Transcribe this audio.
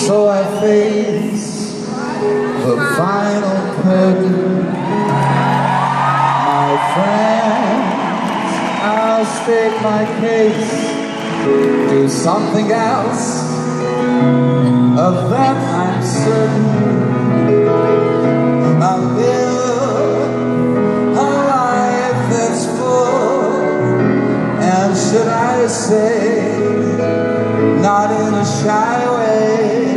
So I face the final curtain. My friends, I'll state my case. Do something else, of that I'm certain. I live a life that's full, and should I say, not in a shy way.